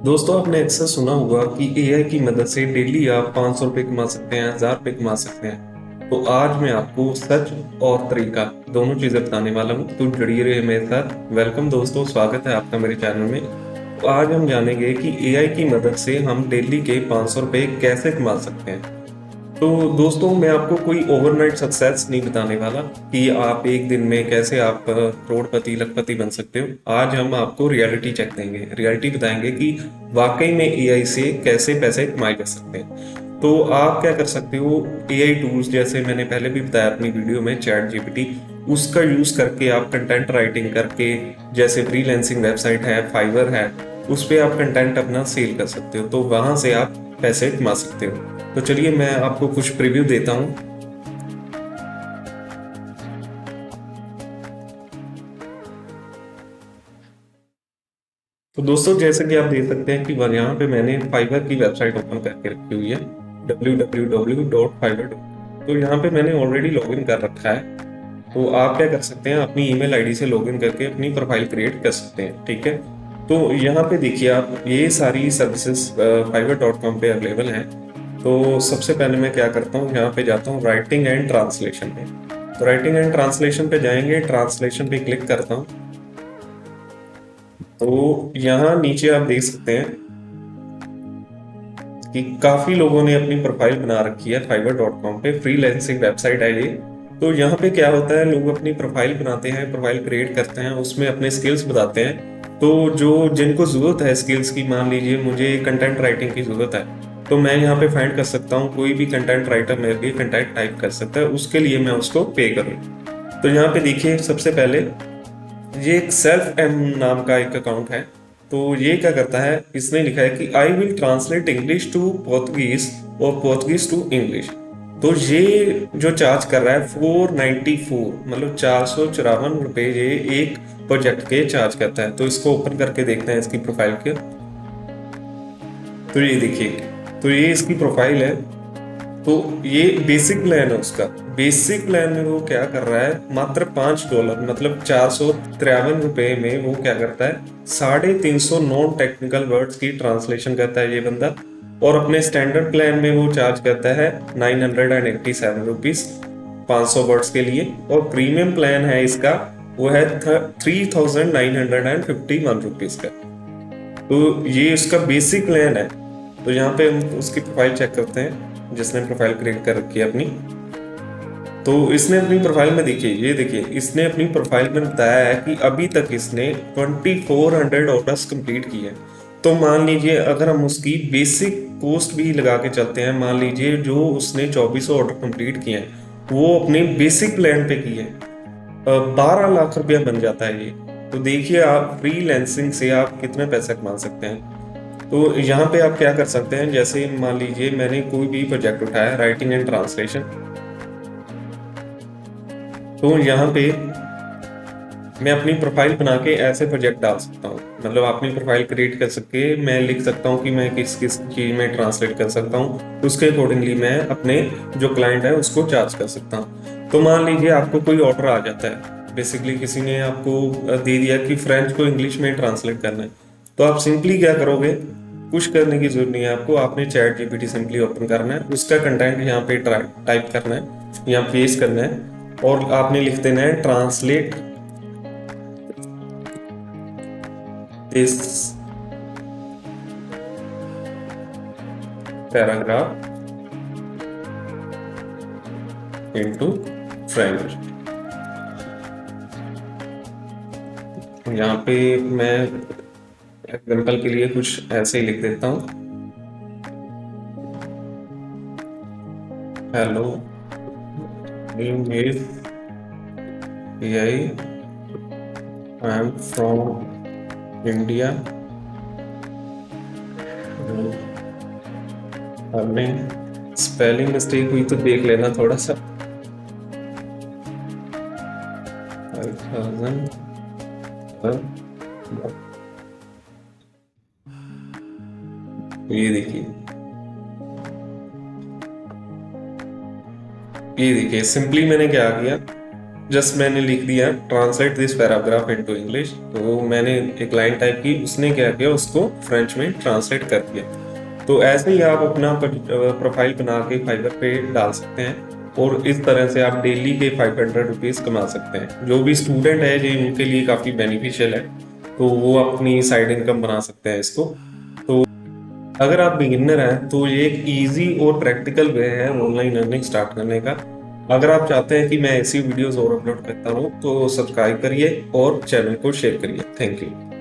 दोस्तों आपने अक्सर सुना होगा कि एआई की मदद से डेली आप 500 रुपये कमा सकते हैं, 1000 रुपये कमा सकते हैं। तो आज मैं आपको सच और तरीका दोनों चीजें बताने वाला हूँ, तो जुड़िए रहिए मेरे साथ। वेलकम दोस्तों, स्वागत है आपका मेरे चैनल में। तो आज हम जानेंगे कि एआई की मदद से हम डेली के 500 रुपये कैसे कमा सकते हैं। तो दोस्तों मैं आपको कोई ओवरनाइट सक्सेस नहीं बताने वाला कि आप एक दिन में कैसे आप करोड़पति लखपति बन सकते हो। आज हम आपको रियलिटी चेक देंगे, रियलिटी बताएंगे कि वाकई में एआई से कैसे पैसे कमाए जा सकते हैं। तो आप क्या कर सकते हो, एआई टूल्स जैसे मैंने पहले भी बताया अपनी वीडियो में, चैट जीपीटी, उसका यूज करके आप कंटेंट राइटिंग करके, जैसे फ्रीलांसिंग वेबसाइट है, फाइवर है, उस पे आप कंटेंट अपना सेल कर सकते हो। तो वहां से आप पैसे कमा सकते हो। तो चलिए मैं आपको कुछ प्रीव्यू देता हूँ। तो दोस्तों जैसे कि आप देख सकते हैं कि यहाँ पे मैंने फाइवर की वेबसाइट ओपन करके रखी हुई है, www.fiverr। तो यहाँ पे मैंने ऑलरेडी लॉगिन कर रखा है। तो आप क्या कर सकते हैं, अपनी ईमेल आईडी से लॉगिन करके अपनी प्रोफाइल क्रिएट कर सकते हैं, ठीक है। तो यहाँ पे देखिए आप, ये सारी सर्विसेज fiverr.com पे अवेलेबल हैं। तो सबसे पहले मैं क्या करता हूँ, यहाँ पे जाता हूँ राइटिंग एंड ट्रांसलेशन पे। तो राइटिंग एंड ट्रांसलेशन पे जाएंगे, ट्रांसलेशन पे क्लिक करता हूँ। तो यहाँ नीचे आप देख सकते हैं कि काफी लोगों ने अपनी प्रोफाइल बना रखी है fiverr.com पे, फ्रीलांसिंग वेबसाइट है ये। तो यहाँ पे क्या होता है, लोग अपनी प्रोफाइल बनाते हैं, प्रोफाइल क्रिएट करते हैं, उसमें अपने स्किल्स बताते हैं। तो जो जिनको जरूरत है स्किल्स की, मान लीजिए मुझे कंटेंट राइटिंग की जरूरत है, तो मैं यहाँ पे फाइंड कर सकता हूँ कोई भी कंटेंट राइटर मेरे लिए कंटेंट टाइप कर सकता है, उसके लिए मैं उसको पे करूँ। तो यहाँ पे देखिए सबसे पहले ये एक सेल्फ एम नाम का एक अकाउंट है। तो ये क्या करता है, इसने लिखा है कि I will translate English to Portuguese और पोर्तुगीज टू इंग्लिश। तो ये जो चार्ज कर रहा है 494, मतलब 454 रुपये ये एक प्रोजेक्ट के चार्ज करता है। तो इसको ओपन करके देखते हैं इसकी प्रोफाइल के। तो ये देखिए, तो ये इसकी प्रोफाइल है। तो ये बेसिक प्लान है उसका। बेसिक प्लान में वो क्या कर रहा है, मात्र $5, मतलब 453 रुपये में वो क्या करता है, 350 नॉन टेक्निकल वर्ड्स की ट्रांसलेशन करता है ये बंदा। और अपने स्टैंडर्ड प्लान में वो चार्ज करता है 987 रुपीज 500 वर्ड्स के लिए। और प्रीमियम प्लान है इसका, वो है 3951 रुपीज का। तो ये उसका बेसिक प्लान है। तो यहाँ पे हम उसकी प्रोफाइल चेक करते हैं, जिसने प्रोफाइल क्रिएट कर रखी है अपनी। तो इसने अपनी प्रोफाइल में देखिए, ये देखिए इसने अपनी प्रोफाइल में बताया है कि अभी तक इसने 2400 ऑर्डर्स कंप्लीट किए हैं। तो मान लीजिए अगर हम उसकी बेसिक पोस्ट भी लगा के चलते हैं, मान लीजिए जो उसने 2400 ऑर्डर कंप्लीट किए हैं वो अपने बेसिक प्लान पे किए हैं, 12 लाख रुपया बन जाता है ये। तो देखिए आप फ्रीलैंसिंग से आप कितने पैसे कमा सकते हैं। तो यहाँ पे आप क्या कर सकते हैं, जैसे मान लीजिए मैंने कोई भी प्रोजेक्ट उठाया, राइटिंग एंड ट्रांसलेशन। तो यहाँ पे मैं अपनी प्रोफाइल बना के ऐसे प्रोजेक्ट डाल सकता हूँ, मतलब अपनी प्रोफाइल क्रिएट कर सके, मैं लिख सकता हूँ कि मैं किस किस चीज में ट्रांसलेट कर सकता हूँ, उसके अकॉर्डिंगली मैं अपने जो क्लाइंट है उसको चार्ज कर सकता हूँ। तो मान लीजिए आपको कोई ऑर्डर आ जाता है, बेसिकली किसी ने आपको दे दिया कि फ्रेंच को इंग्लिश में ट्रांसलेट करना है। तो आप सिंपली क्या करोगे, कुछ करने की जरूरत नहीं है आपको, आपने चैट जीपीटी सिंपली ओपन करना है, उसका कंटेंट यहाँ पे टाइप करना है, यहाँ पेस्ट करना है, और आपने लिख देना है translate this paragraph into French. यहाँ पे मैं एग्जाम्पल के लिए कुछ ऐसे ही लिख देता हूँ, hello name is AI, I am from India, हमने स्पेलिंग मिस्टेक हुई तो देख लेना थोड़ा सा। 5000 ये देखिए, ये देखिए सिंपली मैंने क्या किया, जस्ट मैंने लिख दिया translate this paragraph into English, तो मैंने एक लाइन टाइप की, उसने क्या किया उसको फ्रेंच में ट्रांसलेट कर दिया। तो ऐसे ही आप अपना प्रोफाइल बना के फाइवर पे डाल सकते हैं और इस तरह से आप डेली के 500 रुपीज कमा सकते हैं। जो भी स्टूडेंट है ये उनके लिए काफ़ी बेनिफिशियल है, तो वो अपनी साइड इनकम बना सकते हैं इसको। तो अगर आप बिगिनर हैं तो ये एक इजी और प्रैक्टिकल वे है ऑनलाइन अर्निंग स्टार्ट करने का। अगर आप चाहते हैं कि मैं ऐसी वीडियोस और अपलोड करता रहूं तो सब्सक्राइब करिए और चैनल को शेयर करिए। Thank you.